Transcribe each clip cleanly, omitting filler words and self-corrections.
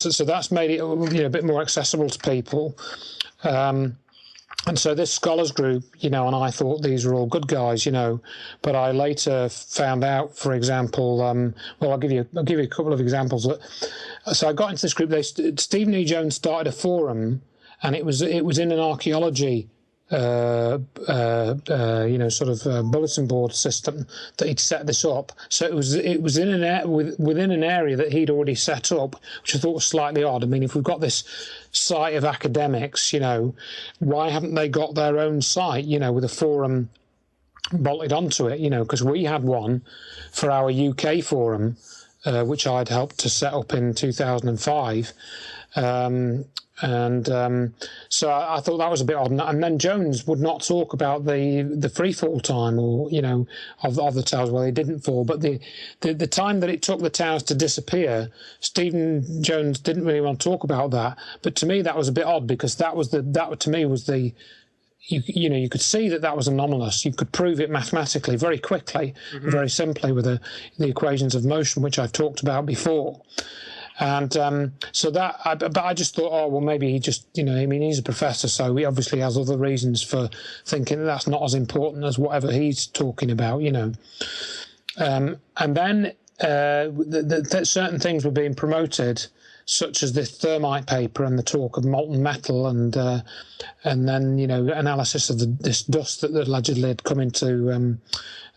So that's made it a bit more accessible to people. And so this scholars group, and I thought these were all good guys, but I later found out, for example, well, I'll give you a couple of examples. So I got into this group. Stephen E. Jones started a forum, and it was in an archaeology bulletin board system that he'd set this up. So it was within an area that he'd already set up, which I thought was slightly odd. I mean, if we've got this site of academics, why haven't they got their own site, with a forum bolted onto it? Because we had one for our UK forum, which I'd helped to set up in 2005. So I thought that was a bit odd. And then Jones would not talk about the free fall time, or of the towers. Well, they didn't fall, but the time that it took the towers to disappear, Stephen Jones didn't really want to talk about that. But to me, that was a bit odd, because that to me was the. You could see that was anomalous. You could prove it mathematically very quickly, very simply, with the equations of motion, which I've talked about before. And but I just thought, oh, well, maybe he just, he's a professor, so he obviously has other reasons for thinking that's not as important as whatever he's talking about, And then certain things were being promoted, such as this thermite paper and the talk of molten metal, and then analysis of this dust that allegedly had come into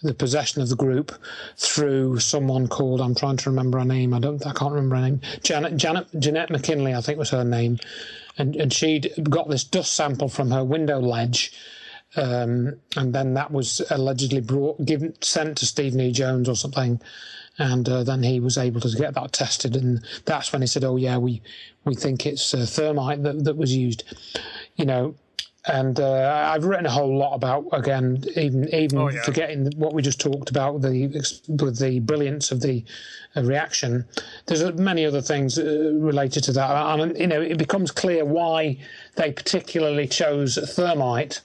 the possession of the group through someone called, I'm trying to remember her name, I can't remember her name, Jeanette McKinley, I think was her name, and she'd got this dust sample from her window ledge. And then that was allegedly sent to Stephen E. Jones or something, and then he was able to get that tested, and that's when he said, "Oh yeah, we think it's thermite that was used," And I've written a whole lot about, again, even forgetting what we just talked about with the brilliance of the reaction. There's many other things related to that, and it becomes clear why they particularly chose thermite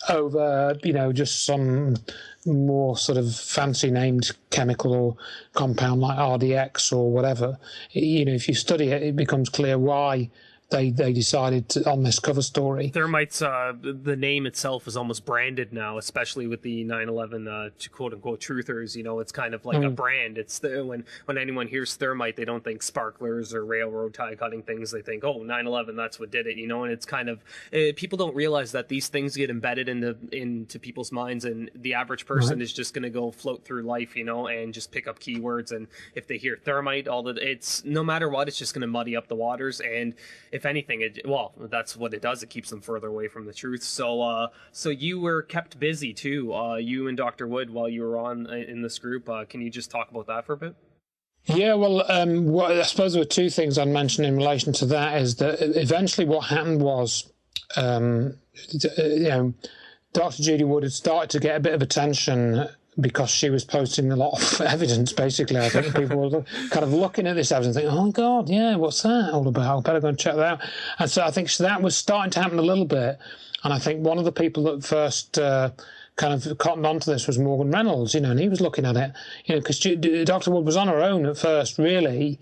over, just some more sort of fancy named chemical or compound like RDX or whatever. If you study it, it becomes clear why they decided on this cover story. Thermite's the name itself is almost branded now, especially with the 9/11 quote unquote truthers. It's kind of like a brand. It's when anyone hears thermite, they don't think sparklers or railroad tie cutting things. They think, oh, 9/11, that's what did it. And it's kind of people don't realize that these things get embedded into people's minds, and the average person is just going to go float through life, and just pick up keywords. And if they hear thermite, it's no matter what, it's just going to muddy up the waters. And if anything, that's what it does. It keeps them further away from the truth. So you were kept busy too, you and Dr. Wood, while you were in this group. Can you just talk about that for a bit? Yeah, well, I suppose there were two things I'd mention in relation to that. Is that eventually what happened was, Dr. Judy Wood had started to get a bit of attention because she was posting a lot of evidence, basically. I think people were kind of looking at this evidence and thinking, oh, my God, yeah, what's that all about? I better go and check that out. And so I think that was starting to happen a little bit. And I think one of the people that first kind of cottoned onto this was Morgan Reynolds, and he was looking at it, because Dr. Wood was on her own at first, really.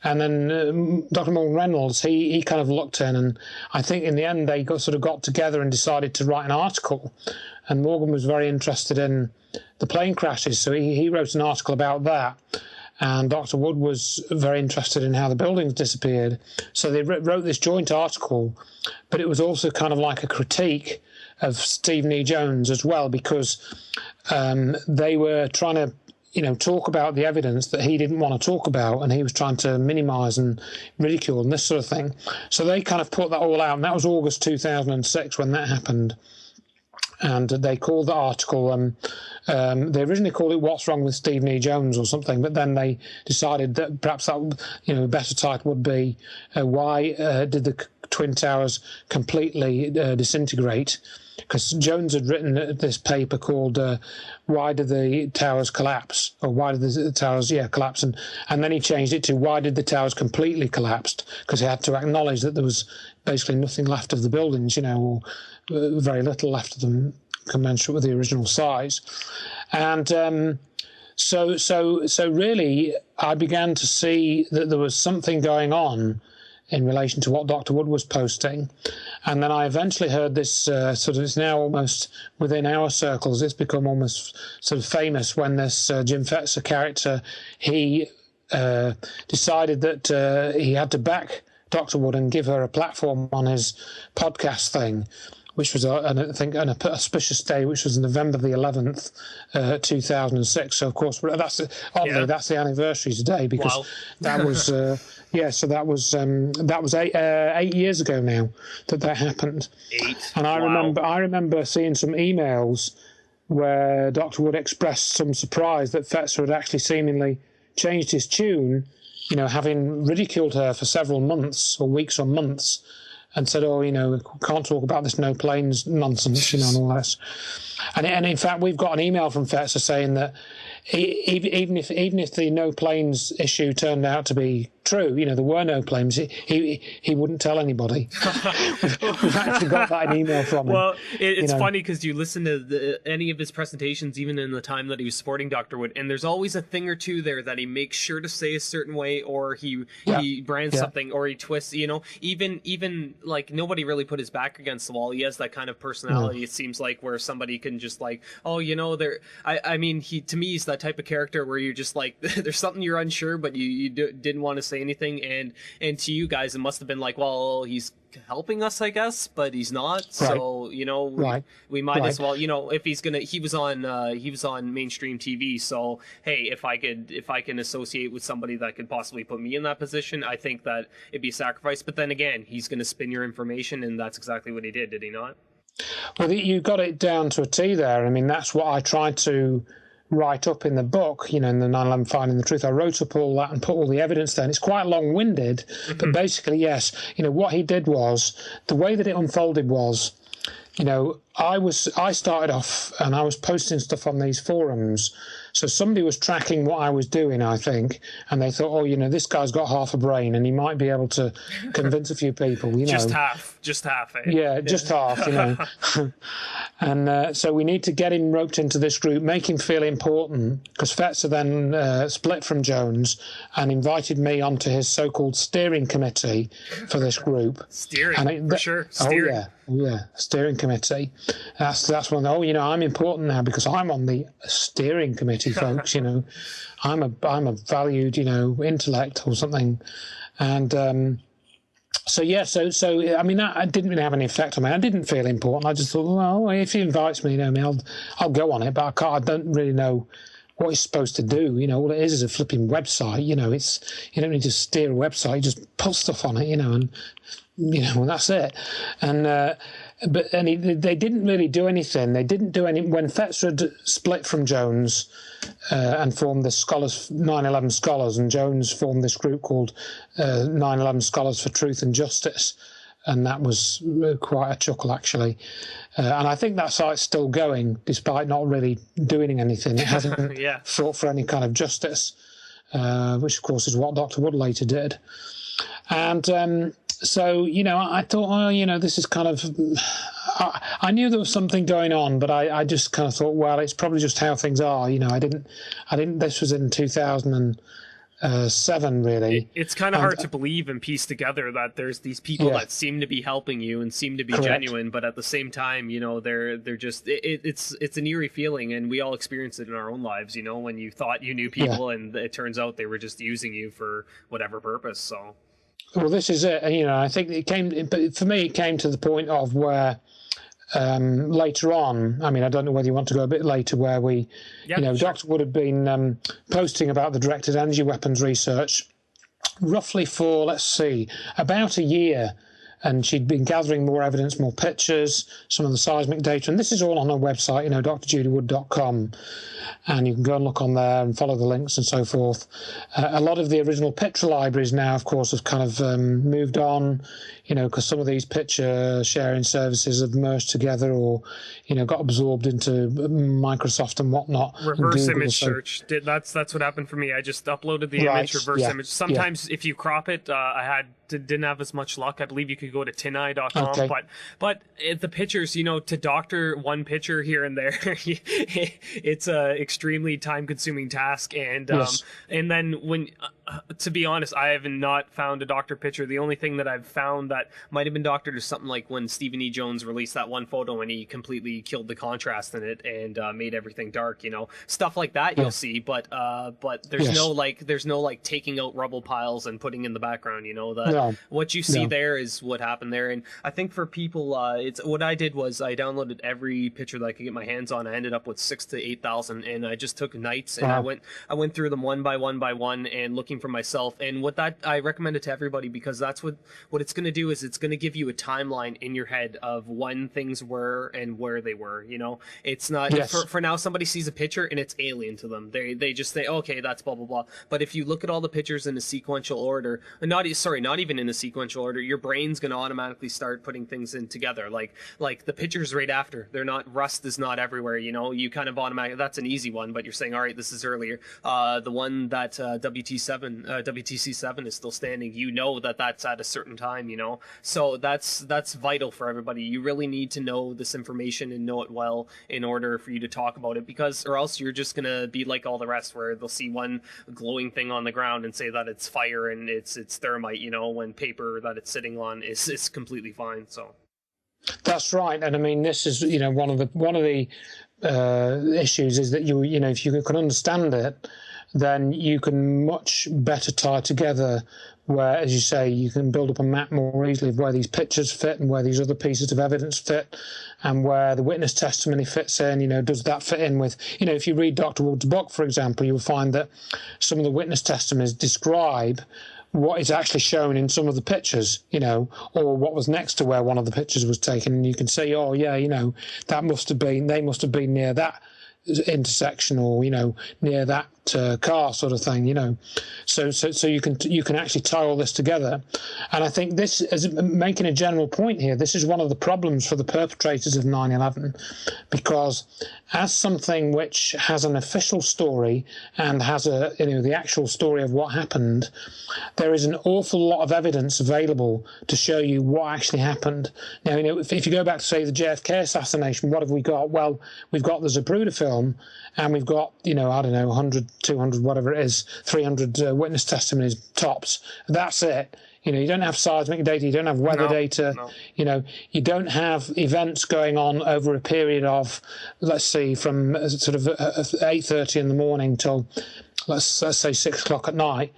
And then Dr. Morgan Reynolds, he kind of looked in, and I think in the end they got together and decided to write an article. And Morgan was very interested in the plane crashes, so he wrote an article about that. And Dr. Wood was very interested in how the buildings disappeared. So they wrote this joint article, but it was also kind of like a critique of Stephen E. Jones as well, because they were trying to talk about the evidence that he didn't want to talk about, and he was trying to minimise and ridicule and this sort of thing. So they kind of put that all out, and that was August 2006 when that happened. And they called the article, they originally called it "What's Wrong with Stephen E. Jones" or something, but then they decided that perhaps that, a better title would be "Why Did the Twin Towers Completely Disintegrate?" Because Jones had written this paper called "Why Did the Towers Collapse?" or "Why Did the Towers collapse?" And then he changed it to "Why Did the Towers Completely Collapse?" because he had to acknowledge that there was basically nothing left of the buildings, or very little left of them commensurate with the original size. And so really I began to see that there was something going on in relation to what Dr. Wood was posting. And then I eventually heard this sort of, it's now almost within our circles, it's become almost sort of famous when this Jim Fetzer character, he decided that he had to back Dr. Wood and give her a platform on his podcast thing, which was, I think, an auspicious day, which was November the 11th, 2006. So, of course, that's the anniversary today, because that was, so that was 8 years ago now that happened. 8. And I remember seeing some emails where Dr. Wood expressed some surprise that Fetzer had actually seemingly changed his tune, you know, having ridiculed her for several months or weeks or months, and said, "Oh, you know, can't talk about this no planes nonsense," you know, and all this. And in fact, we've got an email from Fetzer saying that even if the no planes issue turned out to be true, you know, there were no planes, he wouldn't tell anybody. We've actually got that in email from him. Well, it's funny because you listen to any of his presentations, even in the time that he was supporting Dr. Wood, and there's always a thing or two there that he makes sure to say a certain way, or he brands something, or he twists, you know, even like nobody really put his back against the wall. He has that kind of personality, it seems like, where somebody can just like, oh, you know, I mean, to me, he's that type of character where you're just like, there's something you're unsure, but you didn't want to say anything, and to you guys it must have been like, well, he's helping us, I guess, but he's not, so you know, we might as well, you know, if he's gonna, he was on mainstream TV, so hey, if I can associate with somebody that could possibly put me in that position, I think that it'd be a sacrifice. But then again, he's gonna spin your information, and that's exactly what he did he not? Well, you got it down to a T there. I mean, that's what I tried to write up in the book, you know, in the 9/11 Finding the Truth. I wrote up all that and put all the evidence there. And it's quite long-winded, but basically, yes, you know, what he did was, the way that it unfolded was, you know, I started off and I was posting stuff on these forums. So somebody was tracking what I was doing, I think, and they thought, oh, you know, this guy's got half a brain and he might be able to convince a few people, you know. Just half. Eh? Yeah, just half, you know. And so we need to get him roped into this group, make him feel important, because Fetzer then split from Jones and invited me onto his so-called steering committee for this group. Steering, for sure. Steering. Oh, yeah, steering committee. That's one. Oh, you know, I'm important now because I'm on the steering committee, folks. You know, I'm a valued, you know, intellect or something, and so I mean, that didn't really have any effect on me. I didn't feel important. I just thought, well, if he invites me, you know, I mean, I'll go on it, but I don't really know what he's supposed to do. You know, all it is a flipping website. You know, you don't need to steer a website. You just put stuff on it, you know, and you know, and that's it. And they didn't really do anything. They didn't do any when Fetzer had split from Jones and formed the 9/11 Scholars, and Jones formed this group called 9/11 Scholars for Truth and Justice, and that was quite a chuckle, actually. And I think that site's still going, despite not really doing anything. It hasn't fought for any kind of justice, which, of course, is what Dr. Wood later did. And so, you know, I thought, oh, you know, this is kind of... I knew there was something going on, but I just kind of thought, well, it's probably just how things are. You know, I didn't. This was in 2007, really. It's kind of hard to believe and piece together that there's these people that seem to be helping you and seem to be genuine, but at the same time, you know, they're just. It's an eerie feeling, and we all experience it in our own lives. You know, when you thought you knew people, and it turns out they were just using you for whatever purpose. So. Well, this is it. You know, I think but for me, it came to the point of where. Later on, I mean, I don't know whether you want to go a bit later, where we, you know, sure. Dr. Wood had been posting about the directed energy weapons research roughly for, let's see, about a year. And she'd been gathering more evidence, more pictures, some of the seismic data. And this is all on her website, you know, drjudywood.com. And you can go and look on there and follow the links and so forth. A lot of the original picture libraries now, of course, have kind of moved on, you know, because some of these picture sharing services have merged together or, you know, got absorbed into Microsoft and whatnot. Reverse image search. That's what happened for me. I just uploaded the image, reverse image. Sometimes if you crop it, didn't have as much luck. I believe you could could go to tineye.com. Okay. But the pictures, to doctor one picture here and there, it's a extremely time consuming task. And Yes. and then when to be honest, I have not found a doctor picture. The only thing that I've found that might have been doctored is something like when Stephen E. Jones released that one photo and he completely killed the contrast in it and made everything dark. Stuff like that you'll see, but there's Yes. there's no like taking out rubble piles and putting in the background. No. What you see No. there is what happened there. And I think for people, it's what I did was I downloaded every picture that I could get my hands on. I ended up with 6,000 to 8,000, and I just took nights and Wow. I went through them one by one and looking for myself. And what that I recommend it to everybody, because that's what it's going to do is it's going to give you a timeline in your head of when things were and where they were. It's not Yes. for now. Somebody sees a picture and it's alien to them. They just say, okay, that's blah blah blah. But if you look at all the pictures in a sequential order, not even in a sequential order, your brain's going to automatically start putting things in together. Like the pictures right after, they're not, rust is not everywhere. You kind of automatically, that's an easy one, but you're saying, all right, this is earlier. The one that WTC7 is still standing, that's at a certain time, so that's vital for everybody. You really need to know this information and know it well in order for you to talk about it, because or else you're just going to be like all the rest, where they'll see one glowing thing on the ground and say that it's fire and it's thermite, when paper that it's sitting on is completely fine. So That's right, and I mean, this is one of the issues is that if you can understand it, then you can much better tie together where, as you say, you can build up a map more easily of where these pictures fit and where these other pieces of evidence fit and where the witness testimony fits in. Does that fit in with, if you read Dr. Wood's book, for example, you will find that some of the witness testimonies describe what is actually shown in some of the pictures, or what was next to where one of the pictures was taken. And you can say, oh, yeah, they must have been near that intersection or, near that car sort of thing, So you can actually tie all this together. And I think this is making a general point here. This is one of the problems for the perpetrators of 9/11, because as something which has an official story and has the actual story of what happened, there is an awful lot of evidence available to show you what actually happened. Now, if you go back to, say, the JFK assassination, what have we got? Well, we've got the Zapruder film, and we've got, 100, 200, whatever it is, 300 witness testimonies tops. That's it. You don't have seismic data, you don't have weather data, no. You don't have events going on over a period of, let's see, from sort of 8:30 in the morning till, let's say 6 o'clock at night.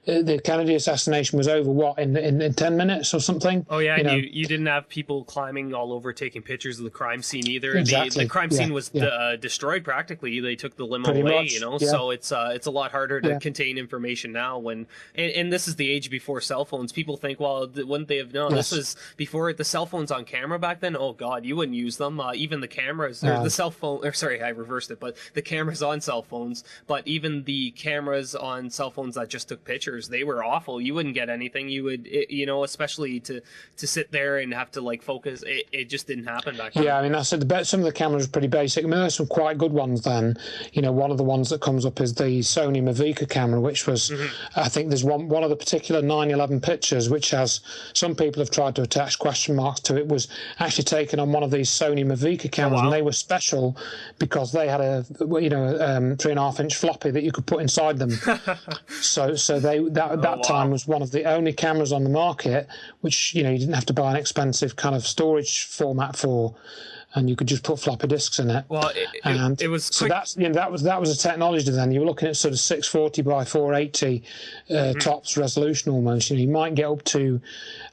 The Kennedy assassination was over, what, in 10 minutes or something? Oh, yeah, and you didn't have people climbing all over taking pictures of the crime scene either. Exactly. The crime scene was destroyed practically. They took the limo Pretty away, much, so it's a lot harder to contain information now. And this is the age before cell phones. People think, well, wouldn't they have known? Yes. This was before the cell phones on camera back then. Oh, God, you wouldn't use them. Even the cameras, or the cell phone, or sorry, I reversed it, but the cameras on cell phones, but even the cameras on cell phones that just took pictures, they were awful. You wouldn't get anything. You would, especially to sit there and have to like focus. It just didn't happen back then. Yeah, I mean, I said some of the cameras are pretty basic. I mean, there's some quite good ones then. One of the ones that comes up is the Sony Mavic camera, which was, I think there's one of the particular 9/11 pictures, which has, some people have tried to attach question marks to it, was actually taken on one of these Sony Mavic cameras, and they were special because they had a 3.5-inch floppy that you could put inside them. so that time was one of the only cameras on the market which you didn't have to buy an expensive kind of storage format for, and you could just put floppy disks in it. Well, it was so quick. that was a technology then. You were looking at sort of 640 by 480 tops resolution almost. You might get up to,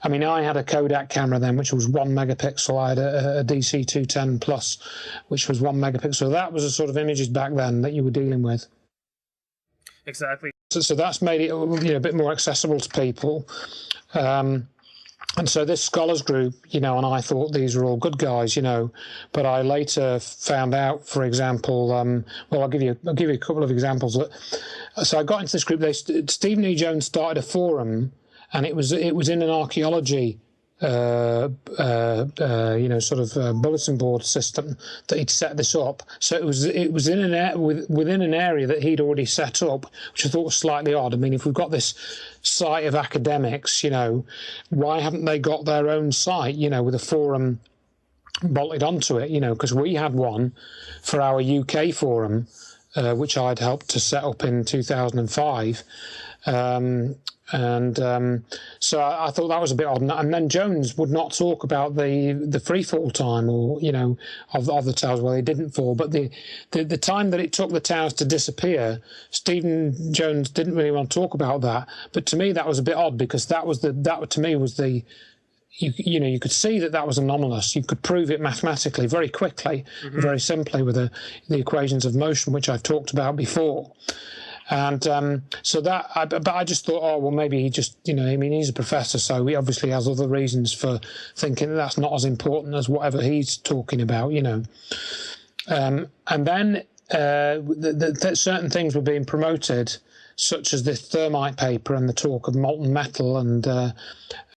I mean, I had a Kodak camera then which was 1 megapixel. I had a DC 210 plus which was 1 megapixel. So that was the sort of images back then that you were dealing with. Exactly. So that's made it a bit more accessible to people. And so this scholars group, and I thought these were all good guys, but I later found out, for example, I'll give you a couple of examples. So I got into this group. Stephen E. Jones started a forum, and it was in an archaeology bulletin board system that he'd set this up. So it was within an area that he'd already set up, which I thought was slightly odd. I mean, if we've got this site of academics, why haven't they got their own site, with a forum bolted onto it? Because we had one for our UK forum, which I'd helped to set up in 2005. So I thought that was a bit odd. And then Jones would not talk about the free fall time or, of the towers where they didn't fall. But the time that it took the towers to disappear, Stephen Jones didn't really want to talk about that. But to me, that was a bit odd, because that to me was the... You could see that was anomalous. You could prove it mathematically very quickly, very simply with the equations of motion, which I've talked about before. And but I just thought, oh, well, maybe he just, he's a professor, so he obviously has other reasons for thinking that's not as important as whatever he's talking about, And then certain things were being promoted, such as this thermite paper and the talk of molten metal and